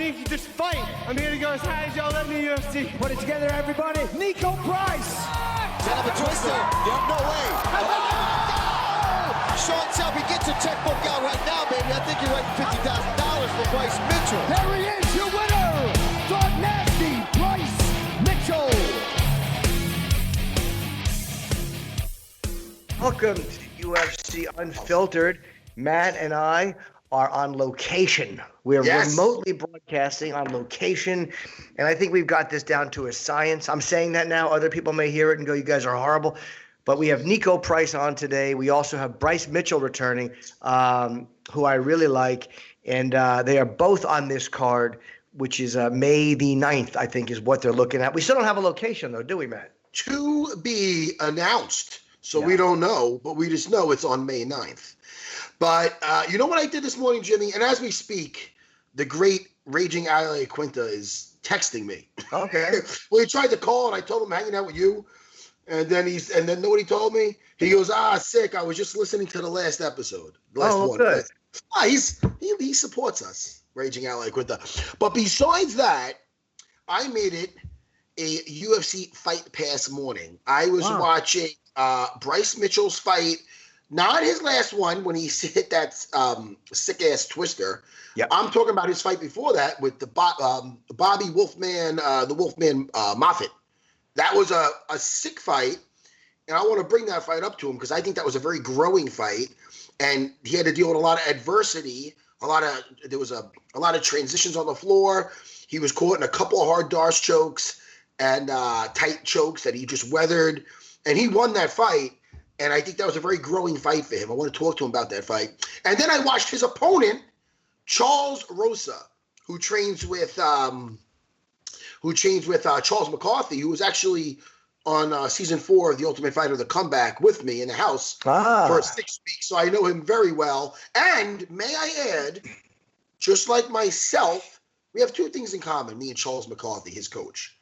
think you just fight. I'm here to go as high as y'all let me in the UFC. Put it together, everybody. Niko Price. Set up a twister. Yep, no way. Oh! Sean Shelby gets a checkbook out right now, baby. I think you're writing $50,000 for Bryce Mitchell. There he is, your winner, the nasty Bryce Mitchell. Welcome to UFC Unfiltered. Matt and I are on location. We're remotely broadcasting on location, and I think we've got this down to a science. I'm saying that now. Other people may hear it and go, you guys are horrible. But we have Niko Price on today. We also have Bryce Mitchell returning, who I really like. And they are both on this card, which is May the 9th, I think, is what they're looking at. We still don't have a location, though, do we, Matt? To be announced. So we don't know, but we just know it's on May 9th. But you know what I did this morning, Jimmy? And as we speak, the great Raging Ali Quinta is texting me. Okay. Well, he tried to call, and I told him I'm hanging out with you. And then know what he told me? He goes, sick. I was just listening to the last episode. The last one. Good. He supports us, Raging Ali Quinta. But besides that, I made it a UFC Fight Pass morning. I was watching Bryce Mitchell's fight, not his last one when he hit that sick-ass twister. Yep. I'm talking about his fight before that with the Bobby Wolfman, the Wolfman Moffitt. That was a sick fight, and I want to bring that fight up to him because I think that was a very growing fight, and he had to deal with a lot of adversity. There was a lot of transitions on the floor. He was caught in a couple of hard Darce chokes and tight chokes that he just weathered, and he won that fight. And I think that was a very growing fight for him. I want to talk to him about that fight. And then I watched his opponent, Charles Rosa, who trains with Charles McCarthy, who was actually on season 4 of The Ultimate Fighter: The Comeback with me in the house for 6 weeks. So I know him very well. And may I add, just like myself, we have 2 things in common, me and Charles McCarthy, his coach.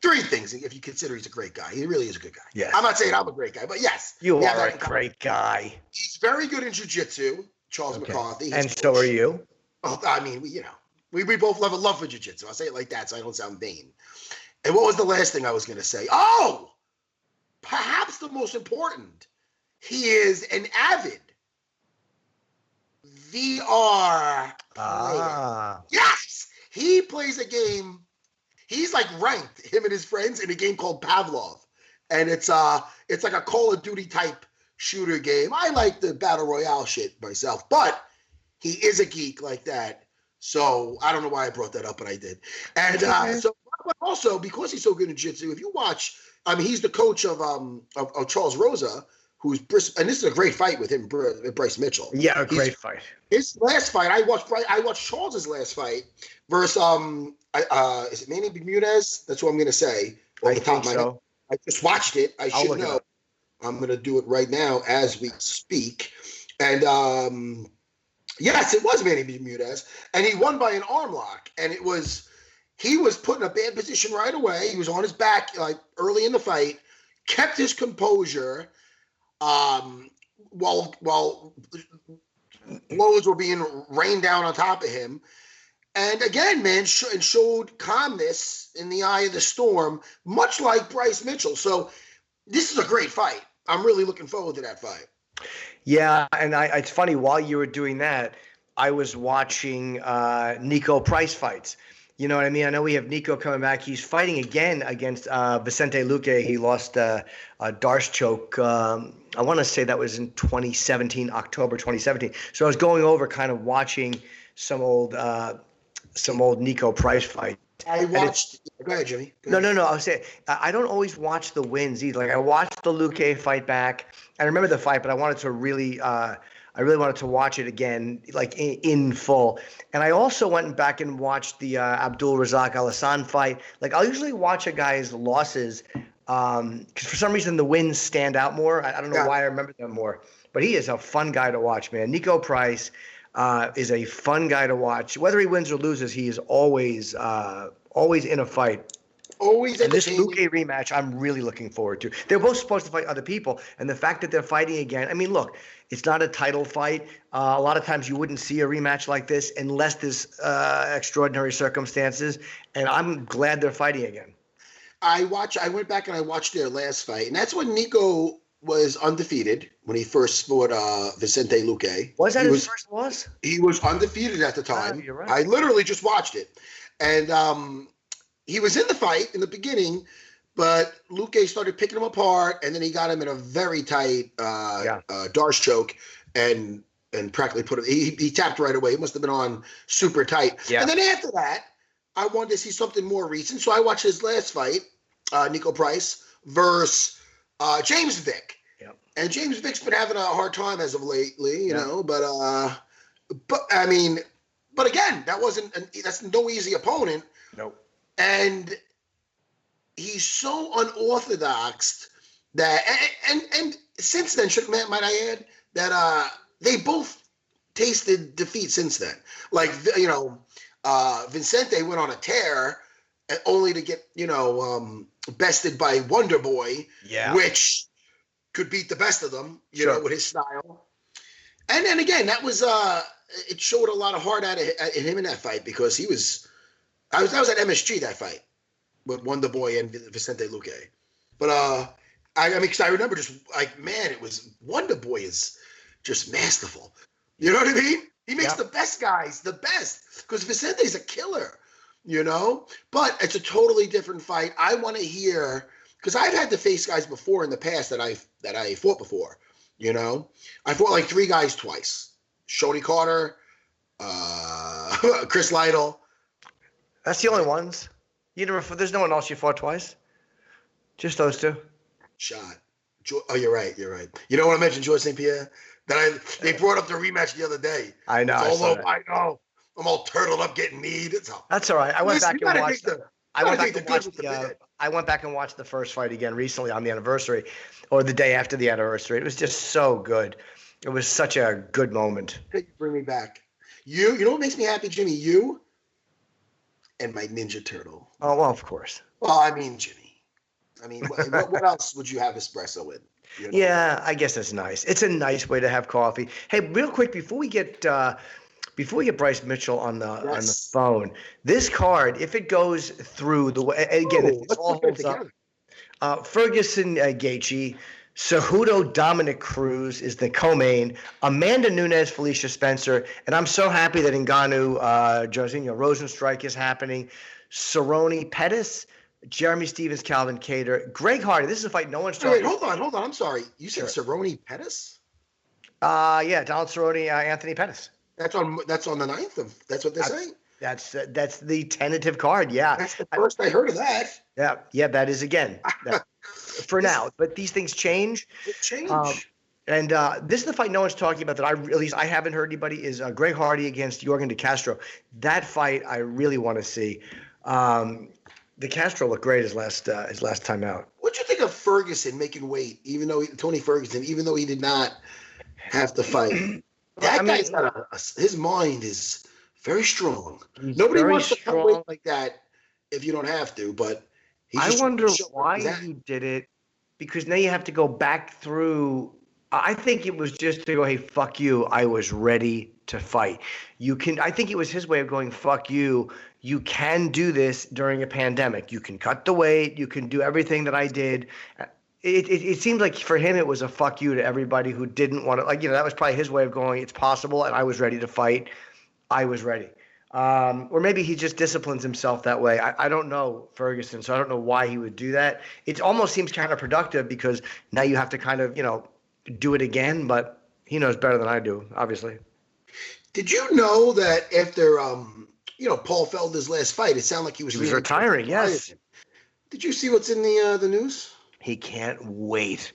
3 things, if you consider he's a great guy. He really is a good guy. Yes. I'm not saying I'm a great guy, but yes. You are a great guy. He's very good in jiu-jitsu, Charles McCarthy. And so are you. Oh, I mean, we both have a love for jiu-jitsu. I'll say it like that so I don't sound vain. And what was the last thing I was going to say? Oh, perhaps the most important. He is an avid VR player. Yes! He plays a game. He's like ranked, him and his friends, in a game called Pavlov. And it's like a Call of Duty type shooter game. I like the Battle Royale shit myself, but he is a geek like that. So I don't know why I brought that up, but I did. And but also, because he's so good in jiu-jitsu, if you watch, he's the coach of Charles Rosa, and this is a great fight with him, Bryce Mitchell. Yeah, a great fight. His last fight, I watched Charles's last fight versus is it Manny Bermudez? That's what I'm gonna say. I think so. I just watched it. I should know. I'm gonna do it right now as we speak. And yes, it was Manny Bermudez, and he won by an arm lock. And he was put in a bad position right away. He was on his back like early in the fight, kept his composure. While blows were being rained down on top of him. And again, man, showed calmness in the eye of the storm, much like Bryce Mitchell. So this is a great fight. I'm really looking forward to that fight. Yeah, and it's funny, while you were doing that, I was watching Niko Price fights. You know what I mean? I know we have Niko coming back. He's fighting again against Vicente Luque. He lost a Darce choke. I want to say that was in 2017, October 2017. So I was going over kind of watching some old Niko Price fights. I watched. Go ahead, Jimmy. No. I was saying I don't always watch the wins either. Like I watched the Luque fight back. I remember the fight, but I wanted to really wanted to watch it again, like in full. And I also went back and watched the Abdul Razak Al Hassan fight. Like I'll usually watch a guy's losses because for some reason the wins stand out more. I don't know why I remember them more. But he is a fun guy to watch, man. Niko Price is a fun guy to watch. Whether he wins or loses, he is always in a fight. Always And this entertaining. Luque rematch, I'm really looking forward to. They're both supposed to fight other people, and the fact that they're fighting again. I mean, look, it's not a title fight. A lot of times you wouldn't see a rematch like this unless there's extraordinary circumstances, and I'm glad they're fighting again. I went back and I watched their last fight, and that's when Niko was undefeated when he first fought Vicente Luque. Was that his first loss? He was undefeated at the time. You're right. I literally just watched it, and he was in the fight in the beginning, but Luque started picking him apart, and then he got him in a very tight Darce choke, and practically put him. He tapped right away. He must have been on super tight. Yeah. And then after that, I wanted to see something more recent, so I watched his last fight, Niko Price versus James Vick. Yep. And James Vick's been having a hard time as of lately, you know. But I mean, but again, that's no easy opponent. Nope. And he's so unorthodox that, and since then, might I add, that they both tasted defeat since then. Like, you know, Vicente went on a tear only to get, you know, bested by Wonder Boy, which could beat the best of them, you know, with his style. And then again, that was, it showed a lot of heart in him in that fight because he was, that was at MSG, that fight with Wonder Boy and Vicente Luque. But I mean, because I remember just like, man, it was Wonder Boy is just masterful. You know what I mean? He makes the best guys the best because Vicente's a killer, you know. But it's a totally different fight. I want to hear because I've had to face guys before in the past that I fought before. You know, I fought like 3 guys twice: Shoney Carter, Chris Lytle. That's the only ones. You never. There's no one else you fought twice. Just those 2. Shot. Oh, you're right. You're right. You don't want to mention George St. Pierre? They brought up the rematch the other day. I know. I know. I'm all turtled up getting kneed. That's all right. I went back and watched. I went back and watched the first fight again recently on the anniversary, or the day after the anniversary. It was just so good. It was such a good moment. Bring me back. You know what makes me happy, Jimmy? You and my Ninja Turtle. Oh well, of course. Well, I mean, Jimmy. I mean, what else would you have espresso with? You know? Yeah, I guess that's nice. It's a nice way to have coffee. Hey, real quick before we get Bryce Mitchell on the phone, this card, if it goes through the way again, it all holds up. Ferguson Gaethje, Cejudo Dominic Cruz is the co-main. Amanda Nunes, Felicia Spencer, and I'm so happy that Ngannou, Jairzinho Rosenstrike is happening. Cerrone Pettis. Jeremy Stevens, Calvin Kattar, Greg Hardy. This is a fight no one's talking. Wait, hold on. I'm sorry. You said Cerrone Pettis? Yeah, Donald Cerrone, Anthony Pettis. That's on the 9th. That's what they're saying. That's the tentative card. Yeah, that's the first I heard of that. Yeah. That is again for now. But these things change. It change. And this is the fight no one's talking about that at least I haven't heard anybody is Greg Hardy against Yorgan De Castro. That fight I really want to see. De Castro looked great his last time out. What'd you think of Ferguson making weight, Tony Ferguson, even though he did not have to fight? That guy's got his mind is very strong. Nobody wants to cut weight like that if you don't have to, but I wonder why he did it, because now you have to go back through. I think it was just to go, hey, fuck you. I was ready to fight. I think it was his way of going, fuck you. You can do this during a pandemic. You can cut the weight. You can do everything that I did. It seemed like for him it was a fuck you to everybody who didn't want to. That was probably his way of going, it's possible, and I was ready to fight. I was ready. Or maybe he just disciplines himself that way. I don't know Ferguson, so I don't know why he would do that. It almost seems counterproductive because now you have to kind of, do it again, but he knows better than I do, obviously. Did you know that after Paul Felder's last fight, it sounded like he was retiring? Yes. Did you see what's in the news? He can't wait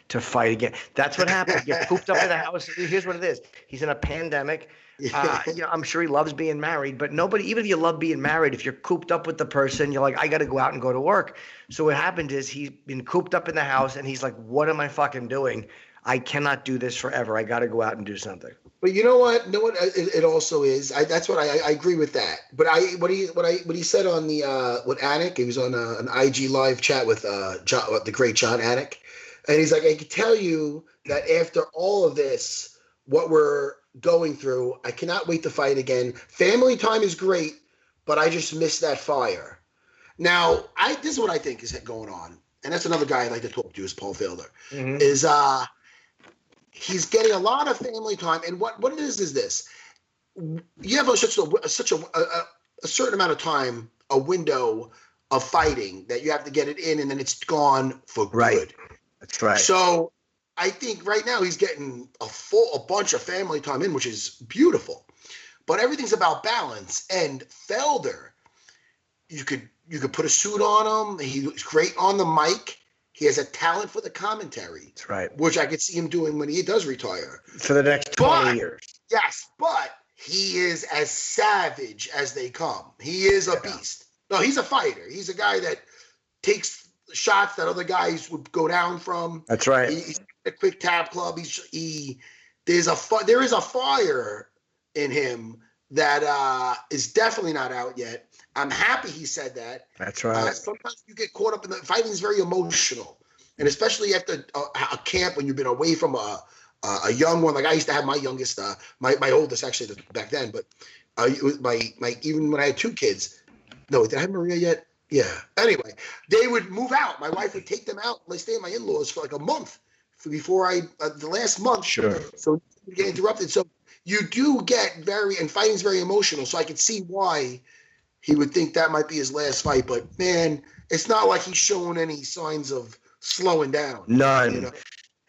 to fight again. That's what happens. He gets cooped up in the house. Here's what it is. He's in a pandemic. I'm sure he loves being married, but nobody, even if you love being married, if you're cooped up with the person, you're like, I got to go out and go to work. So what happened is he's been cooped up in the house and he's like, what am I fucking doing? I cannot do this forever. I got to go out and do something. But you know what? It also is. That's what I agree with that. But what he said on the with Anik, he was on an IG live chat with the great John Anik, and he's like, I can tell you that after all of this, what we're going through, I cannot wait to fight again. Family time is great, but I just miss that fire. Now, this is what I think is going on, and that's another guy I'd like to talk to is Paul Felder. Is he's getting a lot of family time, and what it is this: you have such a certain amount of time, a window of fighting that you have to get it in, and then it's gone for good. Right. That's right. So I think right now he's getting a bunch of family time in, which is beautiful. But everything's about balance. And Felder, you could put a suit on him. He's great on the mic. He has a talent for the commentary. That's right. Which I could see him doing when he does retire. For the next 20 years. Yes, but he is as savage as they come. He is a beast. No, he's a fighter. He's a guy that takes shots that other guys would go down from. That's right. He's a quick tap club. There is a fire in him that is definitely not out yet. I'm happy he said that. That's right. Sometimes you get caught up in the fighting is very emotional, and especially after a camp when you've been away from a young one. Like I used to have my youngest, my oldest actually back then, but my even when I had 2 kids. No, did I have Maria yet? Yeah. Anyway, they would move out. My wife would take them out. They stay at my in-laws for like a month before the last month. Sure. So you get interrupted. So you do get and fighting's very emotional. So I could see why he would think that might be his last fight. But man, it's not like he's showing any signs of slowing down. None. You know?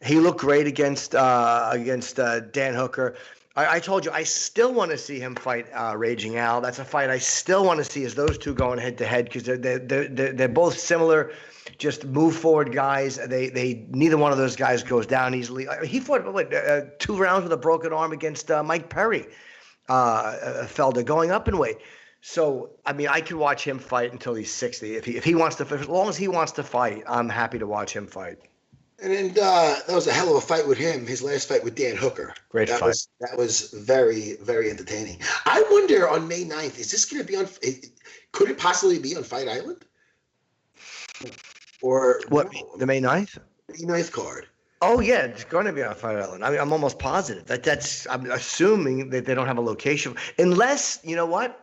He looked great against Dan Hooker. I told you I still want to see him fight Raging Al. That's a fight I still want to see is those two going head to head because they're both similar, just move forward guys. They neither one of those guys goes down easily. He fought 2 rounds with a broken arm against Mike Perry, Felder going up in weight. So I mean I could watch him fight until he's 60 if he wants to. As long as he wants to fight, I'm happy to watch him fight. And then that was a hell of a fight with him, his last fight with Dan Hooker. Great fight. That was very, very entertaining. I wonder on May 9th, is this going to be on – could it possibly be on Fight Island? Or what, the May 9th? May 9th card. Oh, yeah, it's going to be on Fight Island. I mean, I'm almost positive. I'm assuming that they don't have a location. Unless, you know what?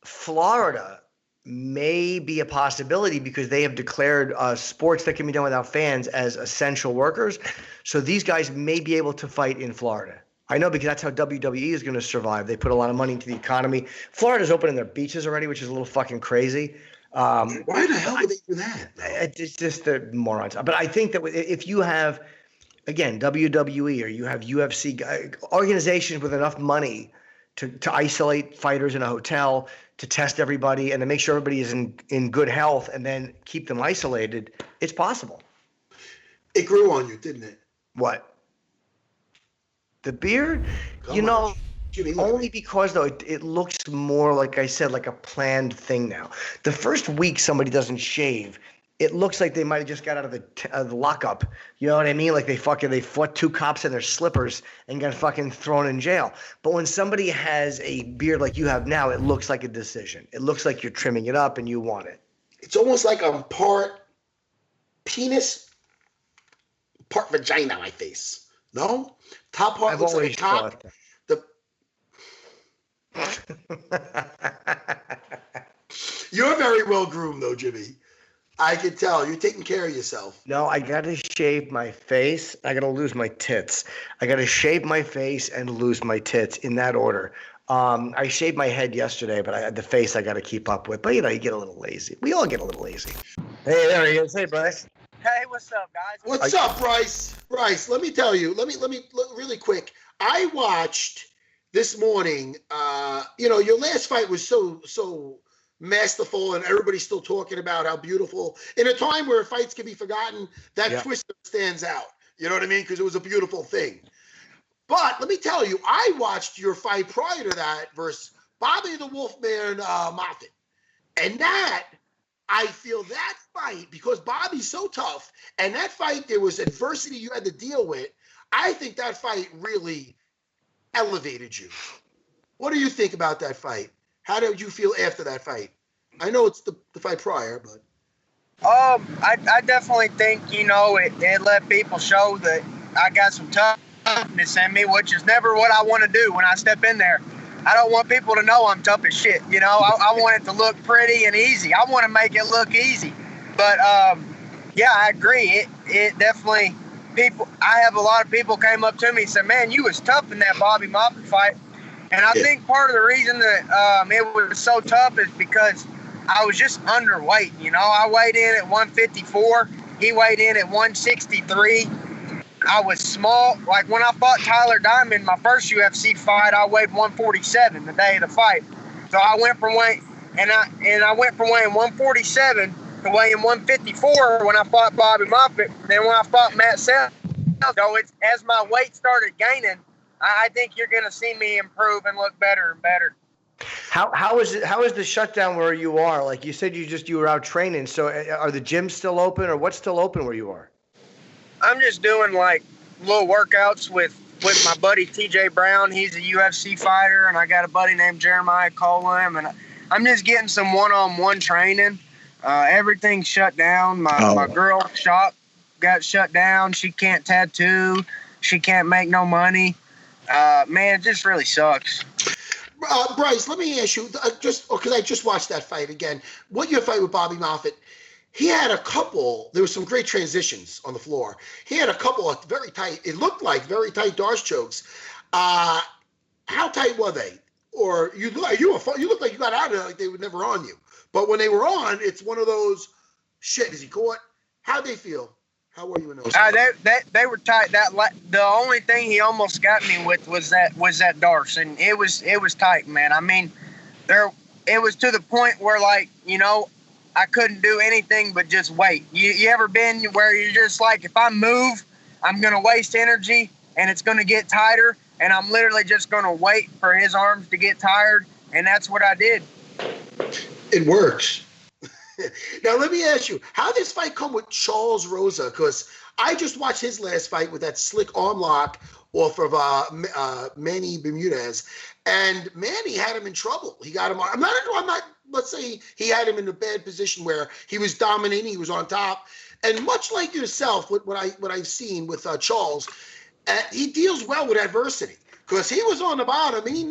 Florida – may be a possibility because they have declared sports that can be done without fans as essential workers. So these guys may be able to fight in Florida. I know because that's how WWE is going to survive. They put a lot of money into the economy. Florida's opening their beaches already, which is a little fucking crazy. Why the hell would they do that? It's just the morons. But I think that if you have, again, WWE or you have UFC organizations with enough money to isolate fighters in a hotel, to test everybody and to make sure everybody is in good health and then keep them isolated, it's possible. It grew on you, didn't it? What? The beard? Jimmy, only because, though, it looks more, like I said, like a planned thing now. The first week somebody doesn't shave, it looks like they might have just got out of the lockup. You know what I mean? Like they fought 2 cops in their slippers and got fucking thrown in jail. But when somebody has a beard like you have now, it looks like a decision. It looks like you're trimming it up and you want it. It's almost like I'm part penis, part vagina, my face. No? Top part looks like a top. You're very well groomed, though, Jimmy. I can tell. You're taking care of yourself. No, I got to shave my face. I got to lose my tits. I got to shave my face and lose my tits in that order. I shaved my head yesterday, but the face I got to keep up with. But, you get a little lazy. We all get a little lazy. Hey, there he is. Hey, Bryce. Hey, what's up, guys? What's up, Bryce? Bryce, let me tell you. Let me look really quick. I watched this morning. Your last fight was so masterful, and everybody's still talking about how beautiful. In a time where fights can be forgotten, that Twister stands out. You know what I mean? Because it was a beautiful thing. But let me tell you, I watched your fight prior to that versus Bobby the Wolfman Moffitt. And I feel that fight, because Bobby's so tough, and that fight, there was adversity you had to deal with. I think that fight really elevated you. What do you think about that fight? How did you feel after that fight? I know it's the fight prior, but. I definitely think, it let people show that I got some toughness in me, which is never what I want to do when I step in there. I don't want people to know I'm tough as shit. I want it to look pretty and easy. I want to make it look easy. But, yeah, I agree. It definitely, I have a lot of people came up to me and said, man, you was tough in that Bobby Moffitt fight. And I think part of the reason that it was so tough is because I was just underweight. I weighed in at 154. He weighed in at 163. I was small. Like when I fought Tyler Diamond, my first UFC fight, I weighed 147 the day of the fight. So I went from weighing 147 to weighing 154 when I fought Bobby Moffitt. Then when I fought Matt Sells, so it's as my weight started gaining, I think you're going to see me improve and look better and better. How is the shutdown where you are? Like you said, you were out training. So are the gyms still open, or what's still open where you are? I'm just doing like little workouts with my buddy TJ Brown. He's a UFC fighter, and I got a buddy named Jeremiah Colam, and I'm just getting some one-on-one training. Everything's shut down. My girl shop got shut down. She can't tattoo. She can't make no money. Man, it just really sucks. Bryce, let me ask you, just because I just watched that fight again. What your fight with Bobby Moffitt? He had there was some great transitions on the floor. He had a couple of very tight, it looked like very tight Darce chokes. How tight were they? Or you look like you got out of it like they were never on you. But when they were on, it's one of those, shit, is he caught? How'd they feel? How were you in those? They were tight. The only thing he almost got me with was that Darce, and it was tight, man. I mean, it was to the point where I couldn't do anything but just wait. You ever been where you're just like, if I move, I'm gonna waste energy and it's gonna get tighter, and I'm literally just gonna wait for his arms to get tired, and that's what I did. It works. Now, let me ask you, how did this fight come with Charles Rosa? Because I just watched his last fight with that slick arm lock off of Manny Bermudez, and Manny had him in trouble. He got him on. I'm not. Let's say he had him in a bad position where he was dominating, he was on top, and much like yourself, what I've seen with Charles, he deals well with adversity because he was on the bottom and he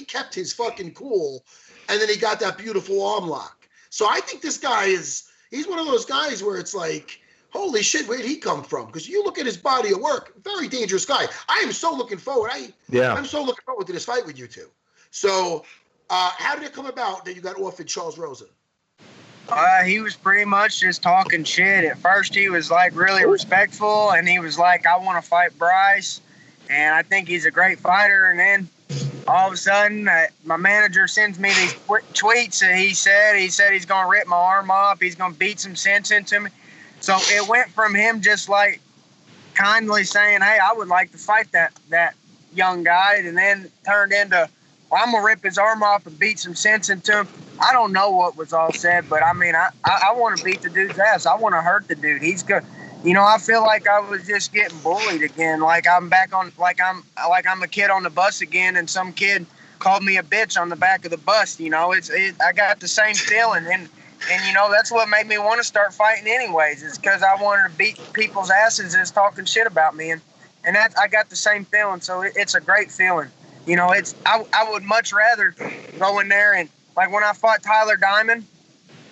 kept his fucking cool, and then he got that beautiful arm lock. So I think this guy he's one of those guys where it's like, holy shit, where'd he come from? Because you look at his body of work, very dangerous guy. I am so looking forward. I'm so looking forward to this fight with you two. So how did it come about that you got offered Charles Rosa? He was pretty much just talking shit. At first, he was like really respectful, and he was like, I want to fight Bryce, and I think he's a great fighter. And then all of a sudden, my manager sends me these tweets that he said he's going to rip my arm off. He's going to beat some sense into me. So it went from him just like kindly saying, hey, I would like to fight that young guy, and then turned into, well, I'm going to rip his arm off and beat some sense into him. I don't know what was all said, but I mean, I want to beat the dude's ass. I want to hurt the dude. He's good. I feel like I was just getting bullied again. Like I'm back on, like I'm a kid on the bus again, and some kid called me a bitch on the back of the bus. I got the same feeling, and that's what made me want to start fighting anyways. Is because I wanted to beat people's asses that's talking shit about me, and I got the same feeling. So it's a great feeling. I would much rather go in there and, like when I fought Tyler Diamond,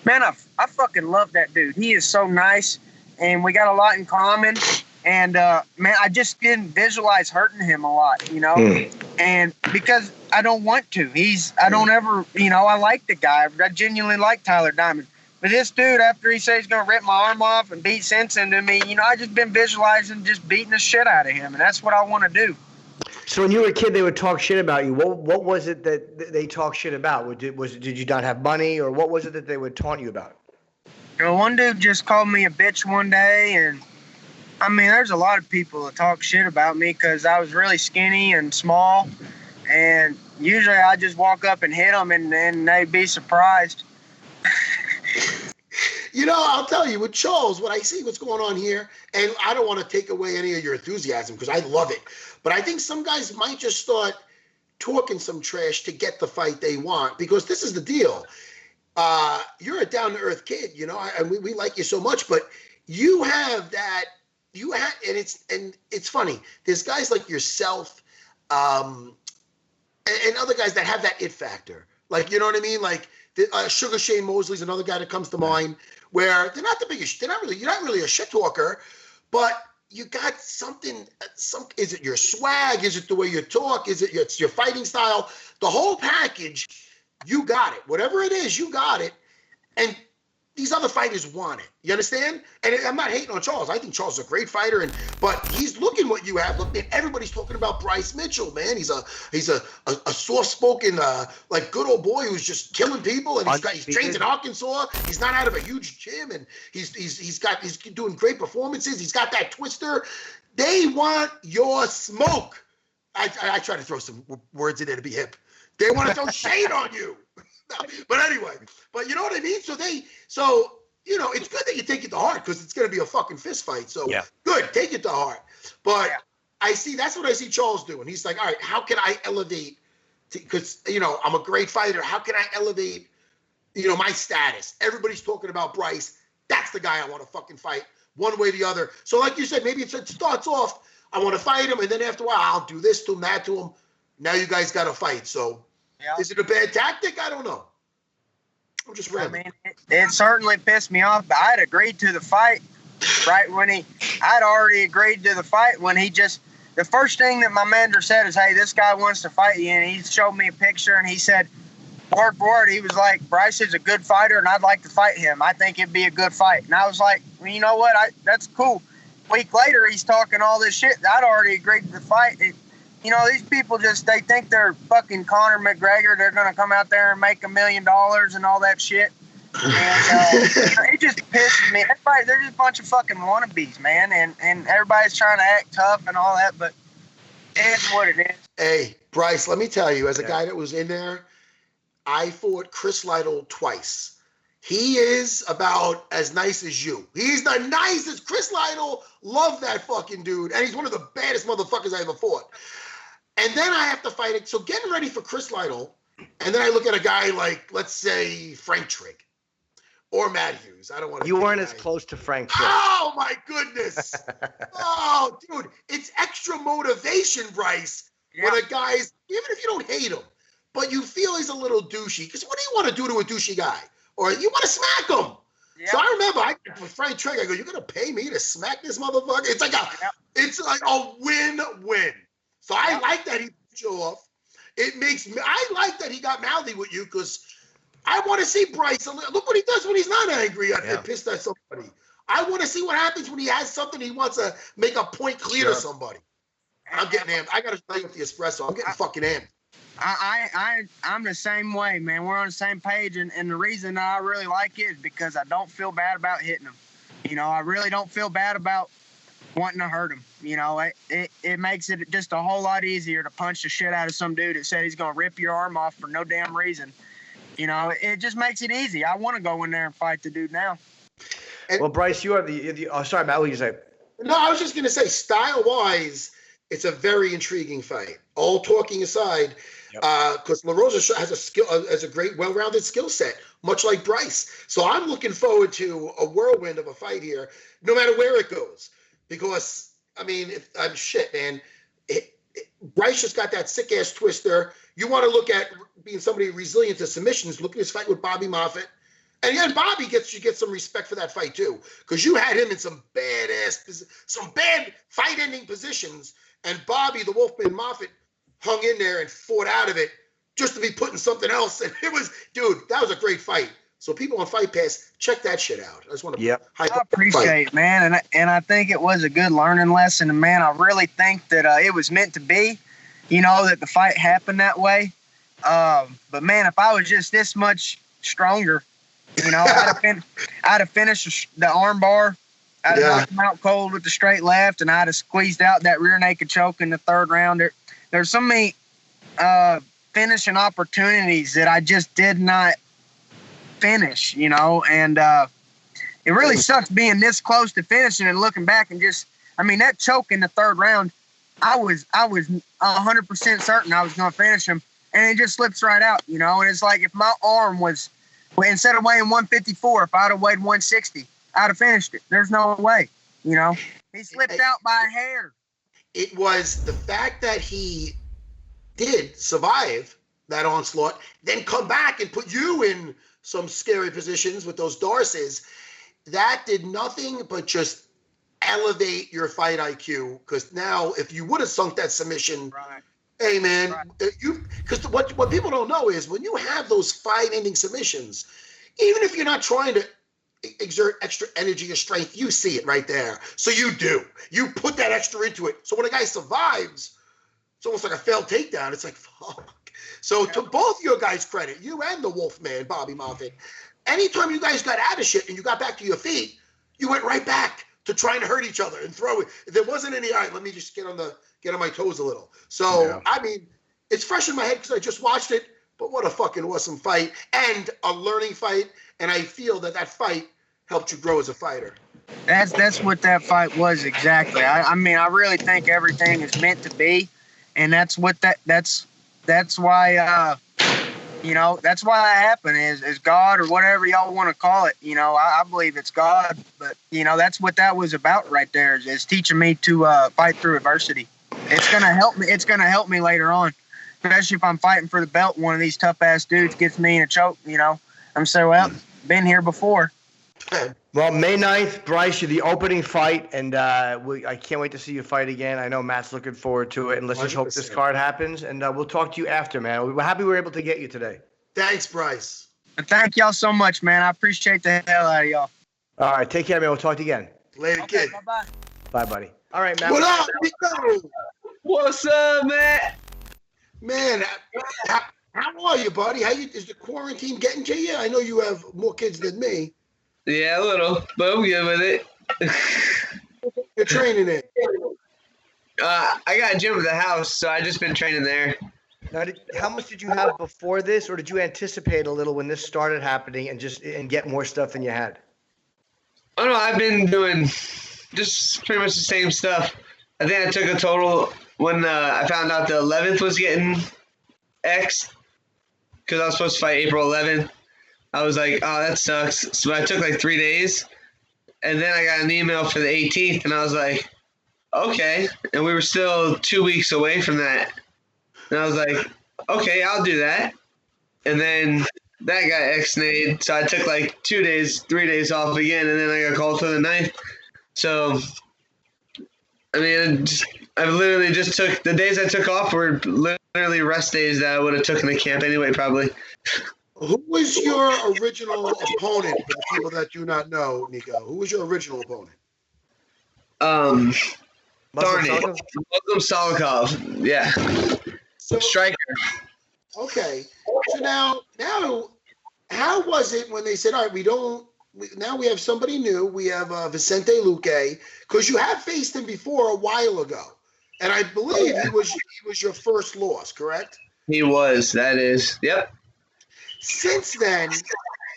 man, I fucking love that dude. He is so nice. And we got a lot in common, and man, I just didn't visualize hurting him a lot, and because I don't want to. I don't ever, I like the guy. I genuinely like Tyler Diamond. But this dude, after he says he's going to rip my arm off and beat sense into me, I just been visualizing just beating the shit out of him, and that's what I want to do. So when you were a kid, they would talk shit about you. What was it that they talked shit about? Did you not have money, or what was it that they would taunt you about? One dude just called me a bitch one day, and I mean, there's a lot of people that talk shit about me because I was really skinny and small, and usually I just walk up and hit them, and they'd be surprised. I'll tell you, with Charles, when I see what's going on here, and I don't want to take away any of your enthusiasm because I love it, but I think some guys might just start talking some trash to get the fight they want, because this is the deal. You're a down-to-earth kid, you know, and we like you so much, but you have that, and it's funny. There's guys like yourself, and other guys that have that it factor. Like, you know what I mean? Like Sugar Shane Mosley's another guy that comes to mind, where they're not the biggest, you're not really a shit talker, but you got something, is it your swag? Is it the way you talk? Is it your fighting style? The whole package, you got it. Whatever it is, you got it. And these other fighters want it. You understand? And I'm not hating on Charles. I think Charles is a great fighter, but he's looking what you have. Look, man, everybody's talking about Bryce Mitchell, man. He's a soft-spoken, like good old boy who's just killing people, and he's trained in Arkansas. He's not out of a huge gym, and he's doing great performances. He's got that twister. They want your smoke. I try to throw some words in there to be hip. They want to throw shade on you. But anyway, but you know what I mean? So you know, it's good that you take it to heart, because it's going to be a fucking fist fight. So good, take it to heart. But that's what I see Charles doing. He's like, all right, how can I elevate? Because, you know, I'm a great fighter. How can I elevate, you know, my status? Everybody's talking about Bryce. That's the guy I want to fucking fight, one way or the other. So like you said, maybe it starts off, I want to fight him, and then after a while, I'll do this to him, that to him. Now you guys got to fight. So is it a bad tactic? I don't know. I'm just rambling. I mean, it certainly pissed me off, but I'd agreed to the fight right when I'd already agreed to the fight when the first thing that my manager said is, hey, this guy wants to fight you. And he showed me a picture, and he said, word for word, he was like, Bryce is a good fighter, and I'd like to fight him. I think it'd be a good fight. And I was like, well, you know what? That's cool. A week later, he's talking all this shit. I'd already agreed to the fight. You know, these people they think they're fucking Conor McGregor. They're going to come out there and make $1 million and all that shit. And it just pisses me. They're just a bunch of fucking wannabes, man. And everybody's trying to act tough and all that, but it's what it is. Hey, Bryce, let me tell you, as a guy that was in there, I fought Chris Lytle twice. He is about as nice as you. He's the nicest. Chris Lytle, love that fucking dude. And he's one of the baddest motherfuckers I ever fought. And then I have to fight it. So getting ready for Chris Lytle, and then I look at a guy like, let's say, Frank Trigg or Matt Hughes. I don't want to. You weren't as close to Frank Trigg. Oh, my goodness. Oh, dude. It's extra motivation, Bryce, when a guy's, even if you don't hate him, but you feel he's a little douchey. Because what do you want to do to a douchey guy? Or you want to smack him. Yep. So I remember with Frank Trigg, I go, you're going to pay me to smack this motherfucker? It's like a win-win. So I like that he put you off. I like that he got mouthy with you, because I want to see Bryce. Look what he does when he's not angry and pissed at somebody. I want to see what happens when he has something he wants to make a point clear to somebody. I'm getting amped. I got to tell you with the espresso. I'm getting fucking amped. I'm the same way, man. We're on the same page, and the reason I really like it is because I don't feel bad about hitting him. You know, I really don't feel bad about wanting to hurt him. You know, it makes it just a whole lot easier to punch the shit out of some dude that said he's going to rip your arm off for no damn reason. You know, it just makes it easy. I want to go in there and fight the dude now. Well, Bryce, you are the sorry, Matt, what did you say? No, I was just going to say, style-wise, it's a very intriguing fight. All talking aside, because La Rosa has a great, well-rounded skill set, much like Bryce. So I'm looking forward to a whirlwind of a fight here, no matter where it goes. Because, I mean, I'm shit, man. Bryce just got that sick-ass twister. You want to look at being somebody resilient to submissions. Look at his fight with Bobby Moffitt. And again, Bobby gets some respect for that fight, too. Because you had him in some bad fight-ending positions. And Bobby, the Wolfman Moffitt, hung in there and fought out of it just to be put in something else. And it was, dude, that was a great fight. So people on Fight Pass, check that shit out. I just want to I appreciate it, man. And I think it was a good learning lesson. And, man, I really think that it was meant to be, you know, that the fight happened that way. But, man, if I was just this much stronger, you know, I'd have finished the arm bar. I'd have knocked him out cold with the straight left, and I'd have squeezed out that rear naked choke in the third round. There's so many finishing opportunities that I just did not finish, you know, and it really sucks being this close to finishing and looking back and just, I mean, that choke in the third round, I was 100% certain I was going to finish him, and it just slips right out, you know. And it's like if my arm was, instead of weighing 154, if I'd have weighed 160, I'd have finished it. There's no way, you know. He slipped out by a hair. It was the fact that he did survive that onslaught, then come back and put you in some scary positions with those Darces. That did nothing but just elevate your fight IQ, because now if you would have sunk that submission, Right. hey man, because what people don't know is when you have those fight-ending submissions, even if you're not trying to exert extra energy or strength, you see it right there. So you put that extra into it. So when a guy survives, it's almost like a failed takedown. It's like, fuck. So to both your guys' credit, you and the Wolfman, Bobby Moffitt, anytime you guys got out of shit and you got back to your feet, you went right back to trying to hurt each other and throw it. There wasn't any, all right, let me just get on my toes a little. So, yeah. I mean, it's fresh in my head because I just watched it, but what a fucking awesome fight and a learning fight. And I feel that fight helped you grow as a fighter. That's what that fight was exactly. I mean, I really think everything is meant to be, and that's why that's why that happened is God, or whatever y'all want to call it. You know, I believe it's God, but you know, that's what that was about right there is teaching me to fight through adversity. It's going to help me. It's going to help me later on, especially if I'm fighting for the belt. One of these tough ass dudes gets me in a choke, you know, I'm so, well, been here before. Well, May 9th, Bryce, you're the opening fight, and I can't wait to see you fight again. I know Matt's looking forward to it, and let's 100%. Just hope this card happens, and we'll talk to you after, man. We're happy we were able to get you today. Thanks, Bryce. And thank y'all so much, man. I appreciate the hell out of y'all. All right, take care, man. We'll talk to you again. Later, kid. Bye-bye. Bye, buddy. All right, Matt. What up, Niko? What's up, Matt? Man, how are you, buddy? Is the quarantine getting to you? I know you have more kids than me. Yeah, a little, but I'm good with it. You're training it. I got a gym at the house, so I just been training there. Now, how much did you have before this, or did you anticipate a little when this started happening and get more stuff than you had? Oh no, I've been doing just pretty much the same stuff. I think I took a total when I found out the 11th was getting X, because I was supposed to fight April 11th. I was like, oh, that sucks. So I took like 3 days, and then I got an email for the 18th, and I was like, okay. And we were still 2 weeks away from that. And I was like, okay, I'll do that. And then that got X-nayed, so I took like 2 days, 3 days off again, and then I got called for the 9th. So, I mean, I literally just took – the days I took off were literally rest days that I would have taken the camp anyway, probably. Who was your original opponent for the people that do not know, Niko? Who was your original opponent? Darn it. Muslim Salikov. Yeah. So, striker. Okay. So now, how was it when they said, all right, now we have somebody new. We have Vicente Luque, because you have faced him before a while ago. And I believe he was your first loss, correct? He was. That is. Yep. Since then,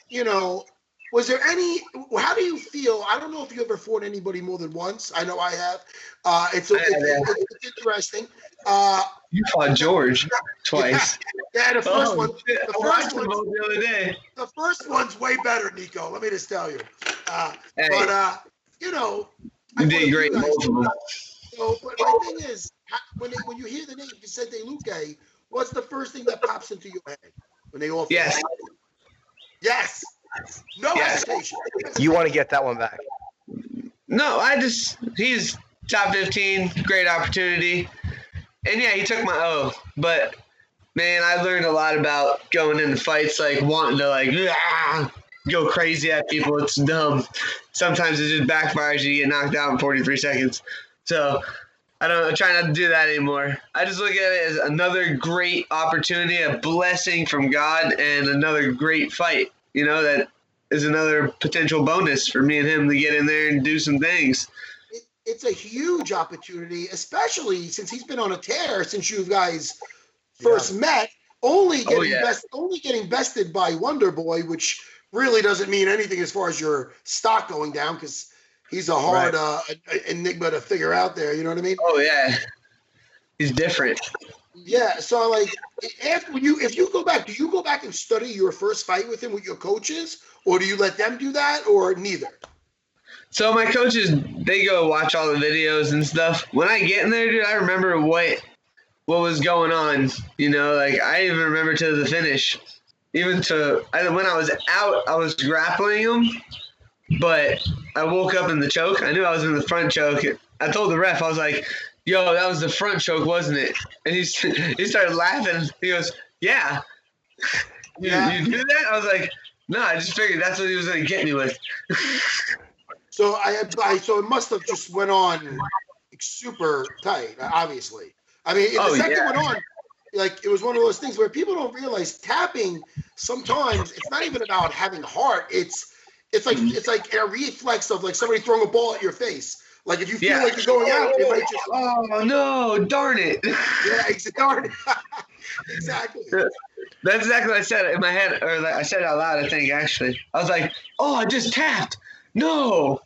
you know, was there any – how do you feel? I don't know if you ever fought anybody more than once. I know I have. It's interesting. You fought George twice. Yeah, the first one. The other day. The first one's way better, Niko. Let me just tell you. Hey, but you know, you did great. Both of them. So, but my thing is, when you hear the name Vicente Luque, what's the first thing that pops into your head when they offer? Yes. Yes. No hesitation. You want to get that one back? No, he's top 15, great opportunity. And yeah, he took my O. But man, I learned a lot about going into fights, like wanting to go crazy at people. It's dumb. Sometimes it just backfires. You get knocked out in 43 seconds. So I try not to do that anymore. I just look at it as another great opportunity, a blessing from God, and another great fight. You know, that is another potential bonus for me and him to get in there and do some things. It's a huge opportunity, especially since he's been on a tear since you guys first met. Only getting bested by Wonder Boy, which really doesn't mean anything as far as your stock going down, because he's a hard enigma to figure out there. You know what I mean? Oh yeah. He's different. Yeah, so like if you go back, do you go back and study your first fight with him with your coaches, or do you let them do that, or neither? So my coaches, they go watch all the videos and stuff. When I get in there, dude, I remember what was going on. You know, like I even remember to the finish. Even when I was out, I was grappling him, but I woke up in the choke. I knew I was in the front choke. I told the ref, I was like, yo, that was the front choke, wasn't it? And he started laughing. He goes, yeah. You do that? I was like, no, I just figured that's what he was going to get me with. So so it must have just went on super tight, obviously. I mean, the second went on, like it was one of those things where people don't realize tapping sometimes it's not even about having heart. It's like a reflex of like somebody throwing a ball at your face. Like if you feel like you're going out, it might just no, darn it. Yeah, darn it. Exactly. That's exactly what I said in my head, or like I said it out loud, I think, actually. I was like, oh, I just tapped. No.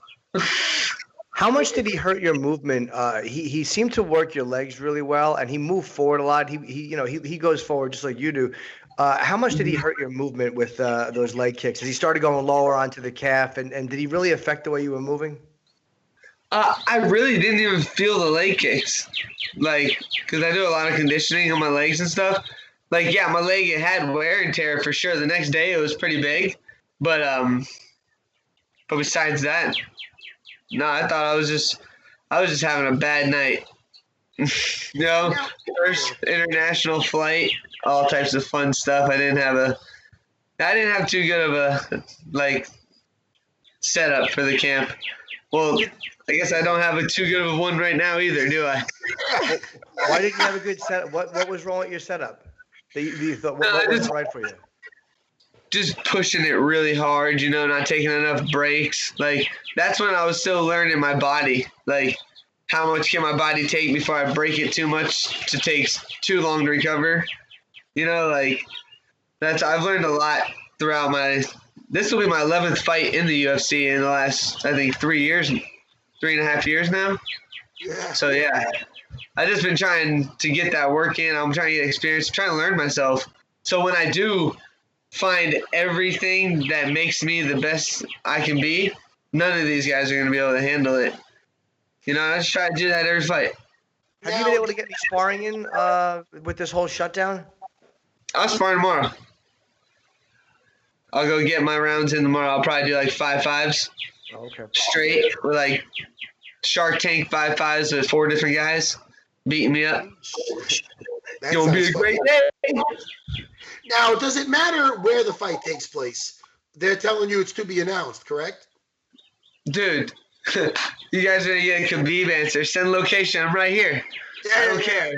How much did he hurt your movement? He seemed to work your legs really well, and he moved forward a lot. He goes forward just like you do. How much did he hurt your movement with those leg kicks? As he started going lower onto the calf, and did he really affect the way you were moving? I really didn't even feel the leg kicks, like, because I do a lot of conditioning on my legs and stuff. Like, yeah, my leg, it had wear and tear for sure. The next day it was pretty big, but besides that, no, I thought I was just having a bad night. You know, first international flight, all types of fun stuff. I didn't have too good of a like setup for the camp. Well, I guess I don't have too good of a one right now either, do I? Why didn't you have a good setup? What was wrong with your setup? You thought what was right for you? Just pushing it really hard, you know, not taking enough breaks. Like, that's when I was still learning my body. Like, how much can my body take before I break it too much to take too long to recover? You know, like, I've learned a lot throughout this will be my 11th fight in the UFC in the last, I think, 3.5 years now. Yeah. So, yeah, I've just been trying to get that work in. I'm trying to get experience, trying to learn myself. So when I do find everything that makes me the best I can be, none of these guys are going to be able to handle it. You know, I just try to do that every fight. Have you been able to get any sparring in with this whole shutdown? I'll spar tomorrow. I'll go get my rounds in tomorrow. I'll probably do like 5-5s. Okay. Straight with like Shark Tank 5-5s with 4 different guys beating me up. It's going to be a great day. Now, does it matter where the fight takes place? They're telling you it's to be announced, correct? Dude, you guys are going to get a Khabib answer. Send location. I'm right here. Yeah, I don't care.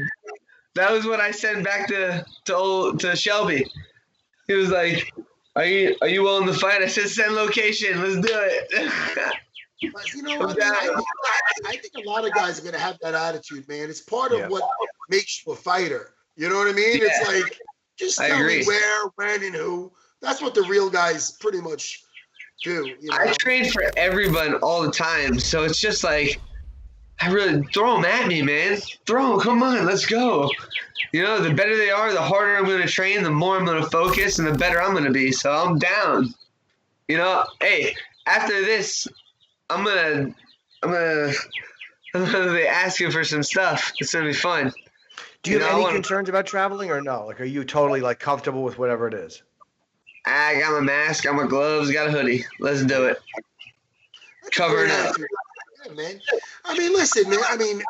That was what I sent back to Shelby. He was like, are you willing to fight? I said, send location. Let's do it. But you know what, man? I think a lot of guys are going to have that attitude, man. It's part of what makes you a fighter. You know what I mean? Yeah. It's like, just tell me where, when, and who. That's what the real guys pretty much do. You know? I train for everyone all the time, so it's just like, I really throw them at me, man. Throw them. Come on, let's go. You know, the better they are, the harder I'm going to train, the more I'm going to focus, and the better I'm going to be. So I'm down. You know, hey, after this, I'm gonna be asking for some stuff. It's gonna be fun. Do you have any concerns about traveling or no? Like, are you totally like comfortable with whatever it is? I got my mask, got my gloves, got a hoodie. Let's do it. Cover it up. Yeah, man. I mean, listen, man. I mean,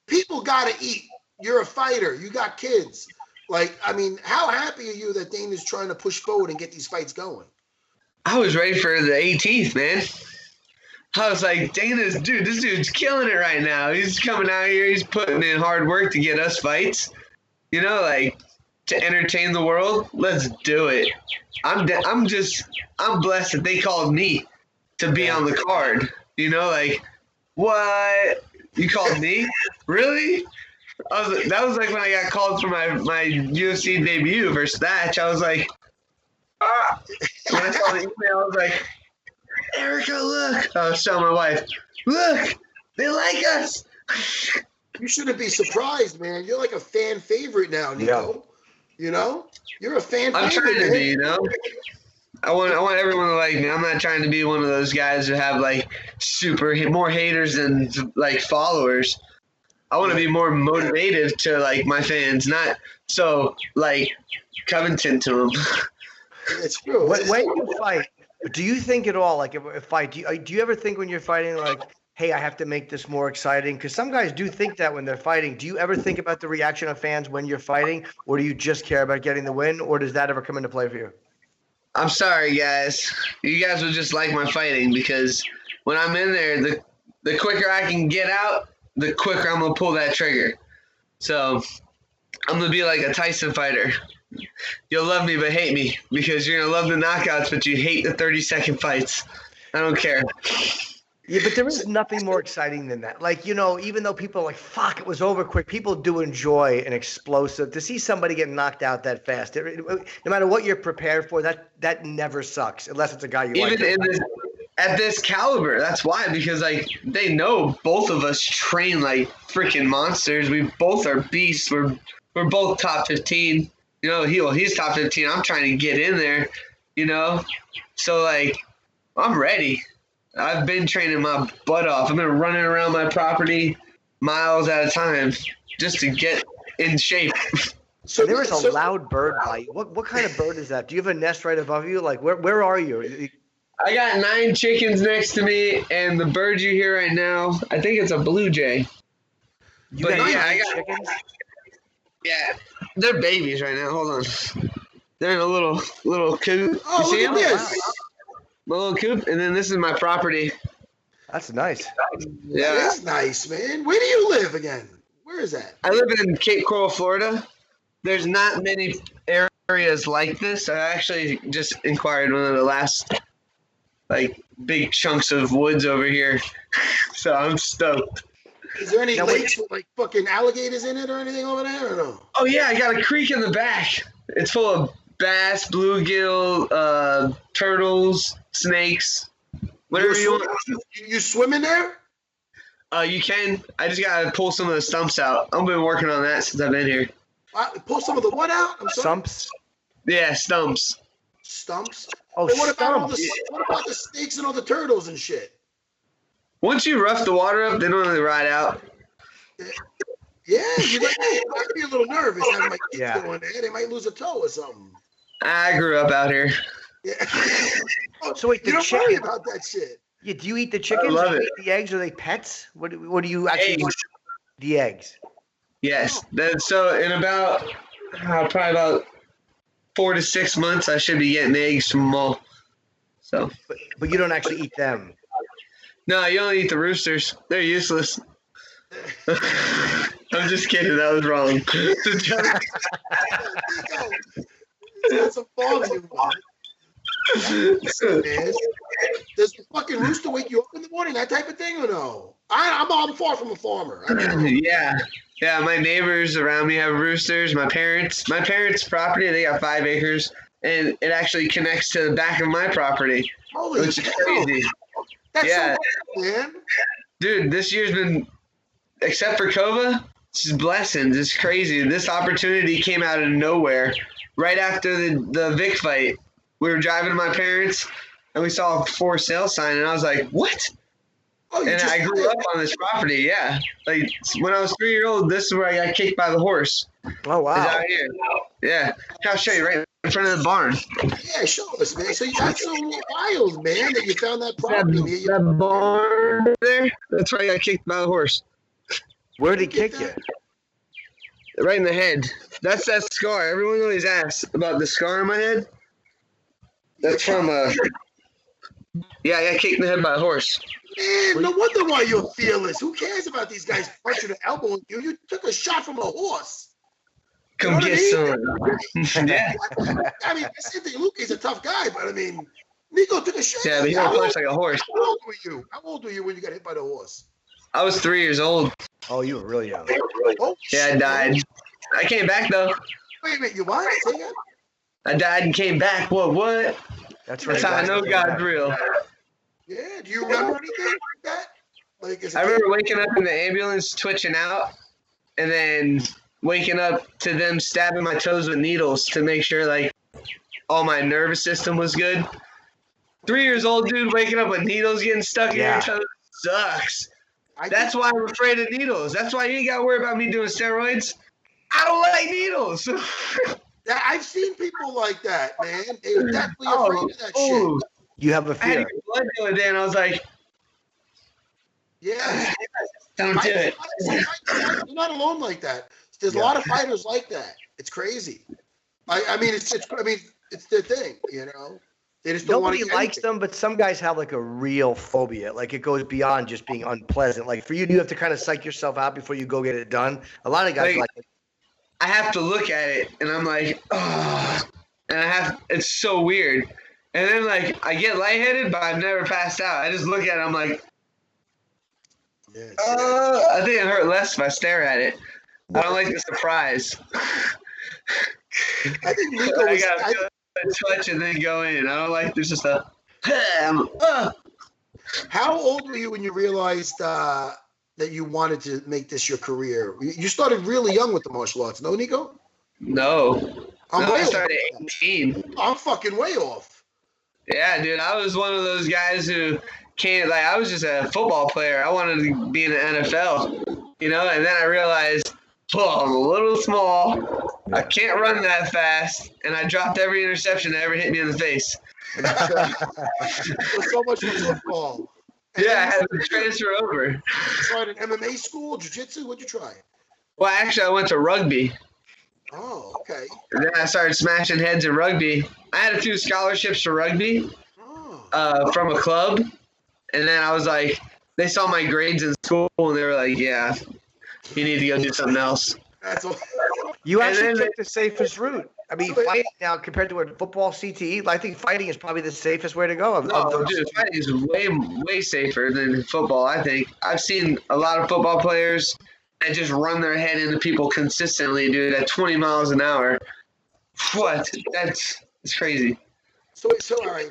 people gotta eat. You're a fighter. You got kids. Like, I mean, how happy are you that Dana's trying to push forward and get these fights going? I was ready for the 18th, man. I was like, this dude's killing it right now. He's coming out here. He's putting in hard work to get us fights. You know, like, to entertain the world. Let's do it. I'm blessed that they called me to be on the card. You know, like, what? You called me? Really? That was like when I got called for my UFC debut versus Thatch. I was like, ah. When I saw the email, I was like, Erica, look. I was telling my wife, look, they like us. You shouldn't be surprised, man. You're like a fan favorite now, Niko. You know, you're a fan favorite. I'm trying to man. be, you know. I want everyone to like me. I'm not trying to be one of those guys who have like more haters than like followers. I want to be more motivated to like my fans, not so like Covington to them. It's true. When you fight, do you think at all, like if fight, do you ever think when you're fighting, like, hey, I have to make this more exciting? Because some guys do think that when they're fighting. Do you ever think about the reaction of fans when you're fighting, or do you just care about getting the win, or does that ever come into play for you? I'm sorry, guys. You guys will just like my fighting because when I'm in there, the quicker I can get out, the quicker I'm going to pull that trigger. So I'm going to be like a Tyson fighter. You'll love me but hate me because you're going to love the knockouts, but you hate the 30-second fights. I don't care. Yeah, but there is nothing more exciting than that. Like, you know, even though people are like, fuck, it was over quick, people do enjoy an explosive. To see somebody get knocked out that fast, no matter what you're prepared for, that never sucks, unless it's a guy you like. Even at this caliber, that's why, because like they know both of us train like freaking monsters. We both are beasts. We're both top 15. You know, he's top 15. I'm trying to get in there, you know. So like I'm ready. I've been training my butt off. I've been running around my property miles at a time just to get in shape. So there is a loud bird by you. What kind of bird is that? Do you have a nest right above you? Like where are you? I got 9 chickens next to me, and the bird you hear right now, I think it's a blue jay. You got 9 chickens? Yeah, they're babies right now. Hold on. They're in a little coop. Oh, you see look them? at this. My little coop, and then this is my property. That's nice. Yeah, That's nice, man. Where do you live again? Where is that? I live in Cape Coral, Florida. There's not many areas like this. I actually just inquired one of the last like big chunks of woods over here, so I'm stoked. Is there any lakes with like fucking alligators in it or anything over there or no? Oh yeah, I got a creek in the back. It's full of bass, bluegill, turtles, snakes, whatever you want. You swim in there? You can. I just gotta pull some of the stumps out. I've been working on that since I've been here. Pull some of the what out? I'm sorry. Stumps? Yeah, stumps. Stumps? Oh, what about stumps. what about the snakes and all the turtles and shit? Once you rough the water up, they don't really ride out. Yeah, you might be a little nervous having my kids go in there. They might lose a toe or something. I grew up out here. Yeah. So wait, you don't worry about that shit. Yeah, do you eat the chickens? I love do you it. eat the eggs? Are they pets? What do you actually eat? The eggs. Yes. So in about probably about 4 to 6 months, I should be getting eggs from them all. So. But you don't actually eat them. No, you only eat the roosters. They're useless. I'm just kidding. That was wrong. It's a joke. That's a farm you want. Man. Does the fucking rooster wake you up in the morning, that type of thing, or no? I'm far from a farmer. Yeah. My neighbors around me have roosters. My parents' property, they got 5 acres, and it actually connects to the back of my property, which is crazy. That's so cool, man. Dude, this year's been, except for Kova, it's just blessings. It's crazy. This opportunity came out of nowhere. Right after the Vic fight, we were driving to my parents, and we saw a for sale sign, and I was like, what? Oh, and I grew up on this property, yeah. Like, when I was 3-year-old, this is where I got kicked by the horse. Oh, wow. It's out here. Yeah. I'll show you right in front of the barn. Yeah, show us, man. So that's so wild, man, that you found that property. That barn there, that's where I got kicked by the horse. Where did he kick you? Right in the head. That's that scar. Everyone always asks about the scar on my head. That's from yeah, I got kicked in the head by a horse. Man, no wonder why you're fearless. Who cares about these guys punching an elbow at you? You took a shot from a horse. Come get some. Yeah. I mean, Vicente Luque is a tough guy, but I mean, Niko took a shot. Yeah, but he don't punch like a horse. How old were you? How old were you when you got hit by the horse? I was 3 years old. Oh, you were really young. Oh, yeah, I died. I came back, though. Wait, you what? Say again? I died and came back. What? That's right. That's how I know God's real. Yeah, do you remember anything like that? I remember waking up in the ambulance, twitching out, and then waking up to them stabbing my toes with needles to make sure like all my nervous system was good. 3 years old dude waking up with needles getting stuck in your toes sucks. That's why I'm afraid of needles. That's why you ain't got to worry about me doing steroids. I don't like needles. Yeah, I've seen people like that, man. They're definitely afraid of that shit. You have a I had fear. blood the other day, and I was like, Yeah. don't do it. You're not alone like that. There's a lot of fighters like that. It's crazy. I mean, it's their thing, you know. They just don't Nobody likes them, but some guys have like a real phobia. Like it goes beyond just being unpleasant. Like for you, you have to kind of psych yourself out before you go get it done. A lot of guys like it. I have to look at it, and I'm like, oh, and it's so weird. And then like I get lightheaded, but I've never passed out. I just look at it, I'm like, I think it hurt less if I stare at it. I don't like the surprise. I think Niko was. I gotta touch and then go in. I don't like there's just a. How old were you when you realized that you wanted to make this your career? You started really young with the martial arts, no, Niko? No. I started at 18. I'm fucking way off. Yeah, dude. I was one of those guys who can't, like, I was just a football player. I wanted to be in the NFL, you know, and then I realized, I'm a little small. I can't run that fast, and I dropped every interception that ever hit me in the face. So much for football. And yeah, I had to transfer over. You tried an MMA school, jiu-jitsu? What'd you try? Well, actually, I went to rugby. Oh, okay. And then I started smashing heads in rugby. I had a few scholarships for rugby from a club. And then I was like, they saw my grades in school, and they were like, yeah, you need to go do something else. That's all. You actually took the safest route. I mean, fighting now compared to a football CTE, I think fighting is probably the safest way to go. Dude, fighting is way safer than football, I think. I've seen a lot of football players that just run their head into people consistently, dude, at 20 miles an hour. What? It's crazy. So all right.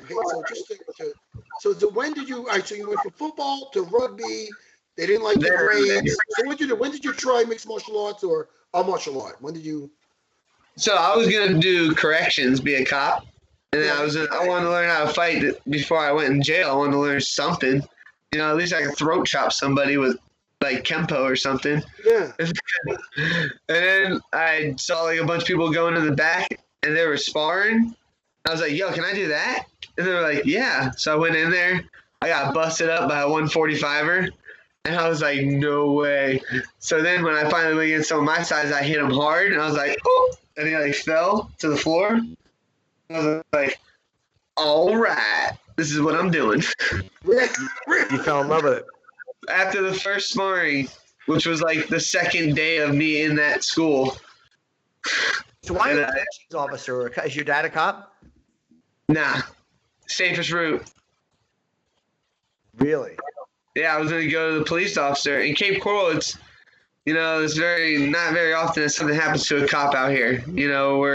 So when did you? All right, so you went from football to rugby. They didn't like the grades. So when did you try mixed martial arts or a martial art? When did you? So I was gonna do corrections, be a cop, and then I wanted to learn how to fight before I went in jail. I wanted to learn something, you know. At least I could throat chop somebody with like Kempo or something. Yeah. And then I saw like a bunch of people going in the back, and they were sparring. I was like, "Yo, can I do that?" And they were like, "Yeah." So I went in there. I got busted up by a 145er. And I was like, no way. So then when I finally went against someone my size, I hit him hard. And I was like, oh. And he like fell to the floor. I was like, all right. This is what I'm doing. You fell in love with it. After the first sparring, which was like the second day of me in that school. So why are you a corrections officer? Is your dad a cop? Nah. Safest route. Really? Yeah, I was going to go to the police officer. In Cape Coral, it's not very often that something happens to a cop out here. You know,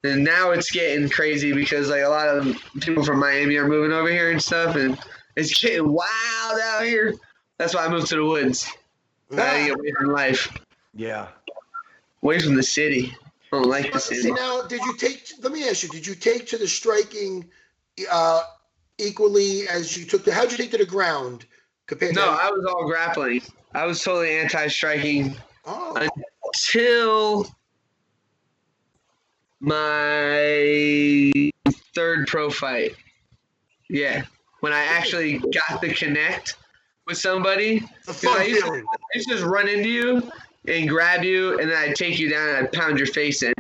and now it's getting crazy because like a lot of people from Miami are moving over here and stuff, and it's getting wild out here. That's why I moved to the woods. I gotta get away from life. Yeah. Away from the city. I don't like the city. See, now, let me ask you, did you take to the striking equally as you took how'd you take to the ground? No, I was all grappling. I was totally anti-striking until my third pro fight. Yeah, when I actually got the connect with somebody. I used to just run into you and grab you, and then I'd take you down and I'd pound your face in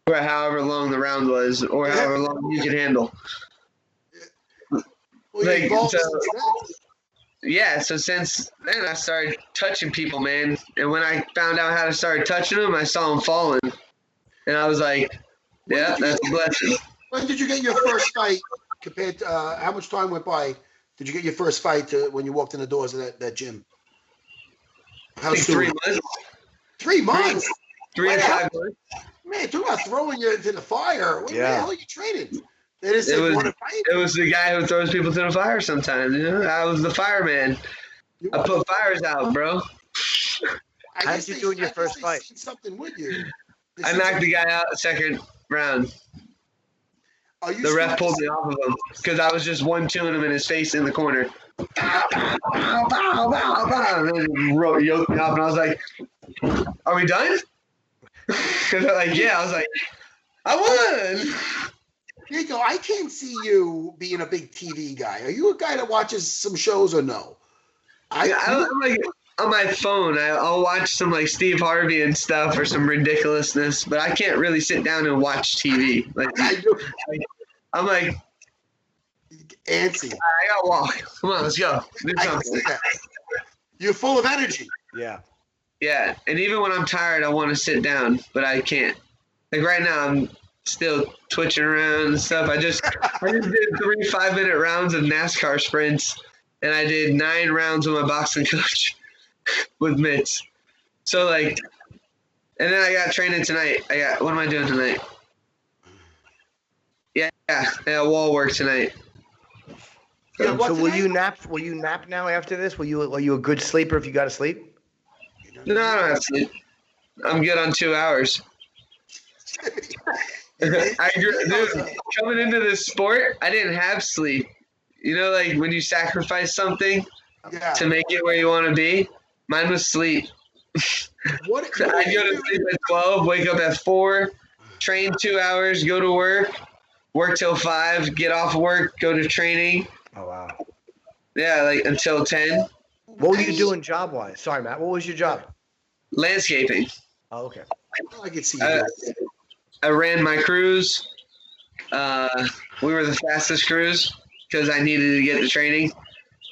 for however long the round was or however long you could handle. So since then I started touching people, man. And when I found out how to start touching them, I saw them falling. And I was like, yeah, that's a blessing. When did you get your first fight compared to how much time went by? Did you get your first fight when you walked in the doors of that gym? How soon? 3 months. 3 months? 3 to 5 months. Man, talk about throwing you into the fire. Where the hell are you training? It was the guy who throws people to the fire sometimes. You know? I was the fireman. I put fires out, bro. How did you do in your first fight? Something with you. I knocked the guy out the second round. The ref pulled me off of him because I was just 1-2ing him in his face in the corner. And then he yoked me up, and I was like, "Are we done?" Because they're like, "Yeah." I was like, "I won." Niko, I can't see you being a big TV guy. Are you a guy that watches some shows or no? I'm like on my phone. I'll watch some like Steve Harvey and stuff or some ridiculousness, but I can't really sit down and watch TV. Like I'm like antsy. I gotta walk. Come on, let's go. Do something. You're full of energy. Yeah. Yeah, and even when I'm tired, I want to sit down, but I can't. Like right now, I'm still twitching around and stuff. I just did 3 5-minute rounds of NASCAR sprints, and I did 9 rounds with my boxing coach with mitts. So like, and then I got training tonight. What am I doing tonight? Yeah, wall work tonight. So will you nap? Will you nap now after this? Are you a good sleeper if you got to sleep? No, I don't have to sleep. I'm good on 2 hours. Dude, coming into this sport, I didn't have sleep. You know, like when you sacrifice something to make it where you want to be? Mine was sleep. I'd go to sleep at 12, wake up at 4, train 2 hours, go to work till 5, get off work, go to training. Oh, wow. Yeah, like until 10. What were you doing job-wise? Sorry, Matt. What was your job? Landscaping. Oh, okay. I can see you. I ran my crews. We were the fastest crews because I needed to get the training.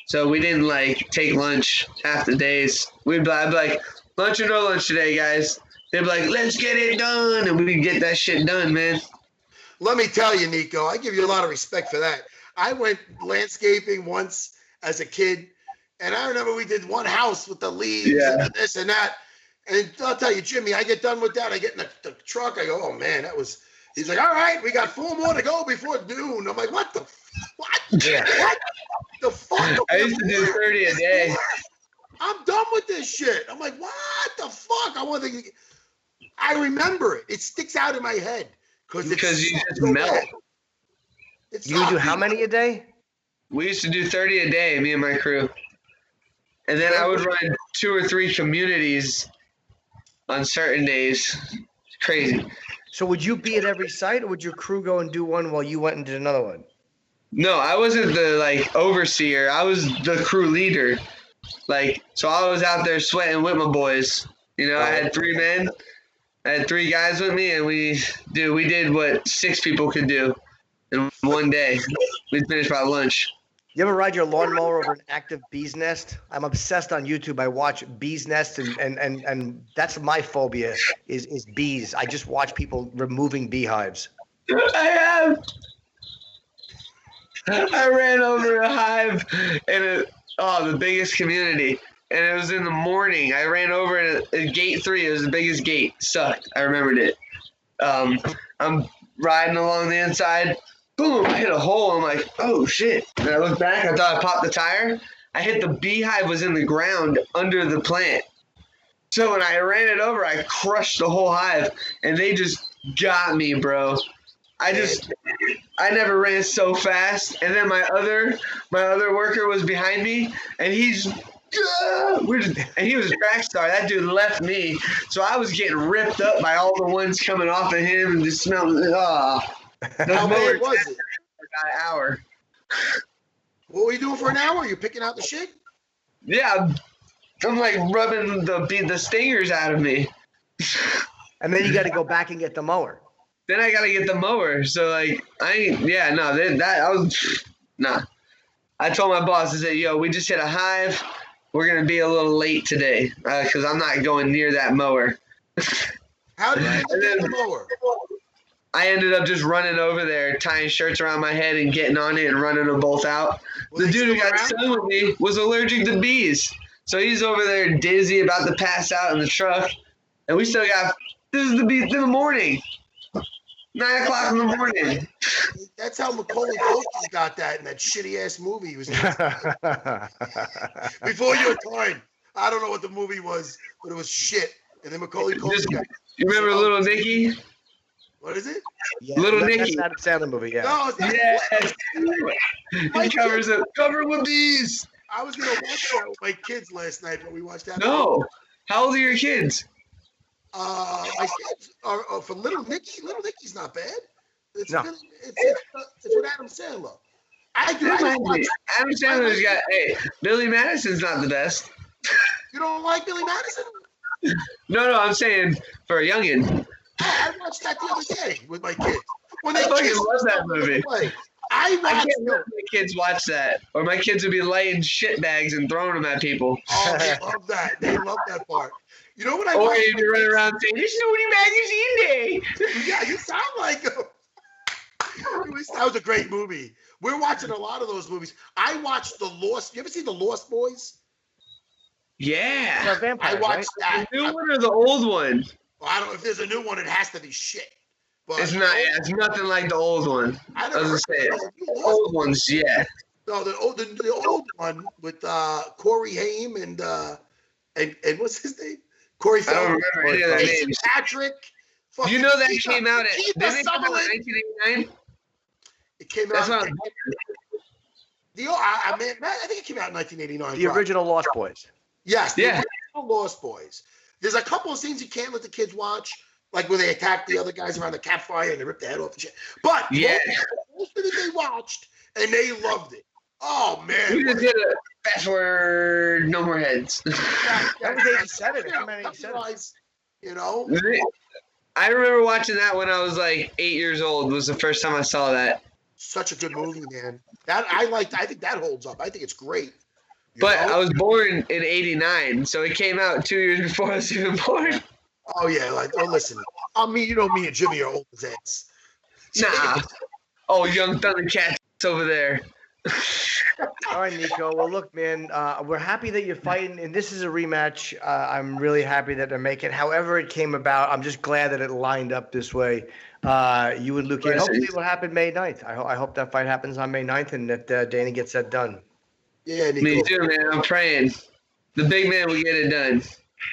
So we didn't like take lunch half the days. I'd be like, lunch or no lunch today, guys. They'd be like, let's get it done. And we'd get that shit done, man. Let me tell you, Niko, I give you a lot of respect for that. I went landscaping once as a kid, and I remember we did one house with the leaves and this and that. And I'll tell you, Jimmy, I get done with that. I get in the truck. I go, oh, man, that was – he's like, all right, we got 4 more to go before noon. I'm like, what the – what? Yeah. What the fuck? I used to do 30 a day. I'm done with this shit. I'm like, what the fuck? I remember it. It sticks out in my head. Because you just melt. You do how many a day? We used to do 30 a day, me and my crew. And then I would run 2 or 3 communities on certain days. It's crazy. So would you be at every site, or would your crew go and do one while you went and did another one? No, I wasn't the overseer. I was the crew leader. So I was out there sweating with my boys. You know, I had 3 men. I had 3 guys with me, and we did what 6 people could do in one day. We'd finish by lunch. You ever ride your lawnmower over an active bee's nest? I'm obsessed on YouTube. I watch bees nests, and that's my phobia is bees. I just watch people removing beehives. I ran over a hive in the biggest community, and it was in the morning. I ran over at gate 3. It was the biggest gate. Sucked. I remembered it. I'm riding along the inside. Boom, I hit a hole. I'm like, oh, shit. And I looked back. I thought I popped the tire. I hit the beehive was in the ground under the plant. So when I ran it over, I crushed the whole hive, and they just got me, bro. I never ran so fast. And then my other worker was behind me, and he was a track star. That dude left me. So I was getting ripped up by all the ones coming off of him and just smelling. How big was it? An hour. What were you doing for an hour? You picking out the shit? Yeah, I'm like rubbing the stingers out of me. And then you got to go back and get the mower. Then I got to get the mower. So I told my boss, I said, yo, we just hit a hive. We're going to be a little late today because I'm not going near that mower. How did you get the mower? I ended up just running over there, tying shirts around my head and getting on it and running them both out. The dude who got stung with me was allergic to bees. So he's over there dizzy, about to pass out in the truck. And we still got, this is the morning. 9 o'clock in the morning. That's how Macaulay Culkin got that in that shitty ass movie he was in. Before your time, I don't know what the movie was, but it was shit. And then Macaulay Culkin. You remember Little Nicky? What is it? Yeah, Little that's Nicky. an Adam Sandler movie. Yeah. No, it's not. Yes. He covers it. Cover with these. I was gonna watch that with my kids last night, but we watched that. No. How old are your kids? My kids are for Little Nicky. Little Nicky's not bad. It's No. it's with Adam Sandler. Adam Sandler's got. Hey, Billy Madison's not the best. You don't like Billy Madison? No, I'm saying for a youngin. Oh, I watched that the other day with my kids. When I they fucking kissed love that movie. I I watched can't let my kids watch that, or my kids would be laying shit bags and throwing them at people. Oh, they love that. They love that part. You know what I Or watched? you'd be running around saying, "This is Nudie Magazine Day." Yeah, you sound like him. That was a great movie. We're watching a lot of those movies. I watched The Lost. You ever see The Lost Boys? Yeah. Vampires, I watched that. The new one or the old one? Well, I don't know if there's a new one. It has to be shit. But It's not. Yeah, it's nothing like the old one. I I was gonna say Lost old ones. Yeah. No, the old one with Corey Haim and what's his name? Corey I don't Feldman. remember any of their Jason names. Patrick. You know that Keith- came out at Keith didn't it come out in Sutherland. 1989? It came That's out. what I was I think it came out in 1989. The original Lost Boys. Yes, the Yeah. original Lost Boys. There's a couple of scenes you can't let the kids watch, like where they attack the other guys around the campfire and they rip their head off and shit. But Yeah. most of it they watched and they loved it. Oh man. We just did a fast forward, no more heads. That was 87. It came out in 87. Guys, you know? I remember watching that when I was like 8 years old. Was the first time I saw that. Such a good movie, man. I think that holds up. I think it's great. You But know? I was born in '89, so it came out 2 years before I was even born. Oh yeah, listen. Me and Jimmy are old as ass. Nah. Oh, young Thundercats over there. All right, Niko. Well, look, man, we're happy that you're fighting, and this is a rematch. I'm really happy that they're making. However it came about, I'm just glad that it lined up this way. You and Luke. Hopefully, it will happen May 9th. I hope that fight happens on May 9th, and that Danny gets that done. Yeah, Niko. Me too, man. I'm praying. The big man will get it done.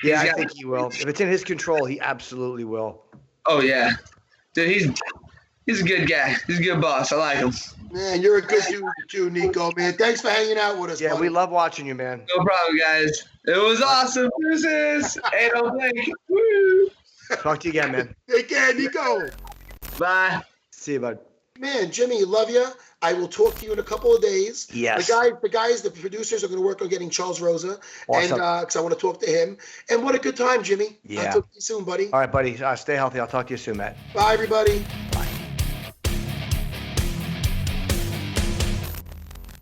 Yeah, I think he will. If it's in his control, he absolutely will. Oh yeah, dude, he's a good guy. He's a good boss. I like him. Man, you're a good dude too, Niko, man. Thanks for hanging out with us. Yeah, buddy. we love watching you, man. No problem, guys. It was awesome. Deuces. Hey, don't blink. Woo. Talk to you again, man. Take care, Niko. Bye. See you, bud. Man, Jimmy, love you. I will talk to you in a couple of days. Yes. The producers are going to work on getting Charles Rosa, and Awesome. because I want to talk to him. And what a good time, Jimmy. Yeah. I'll talk to you soon, buddy. All right, buddy. Stay healthy. I'll talk to you soon, Matt. Bye, everybody.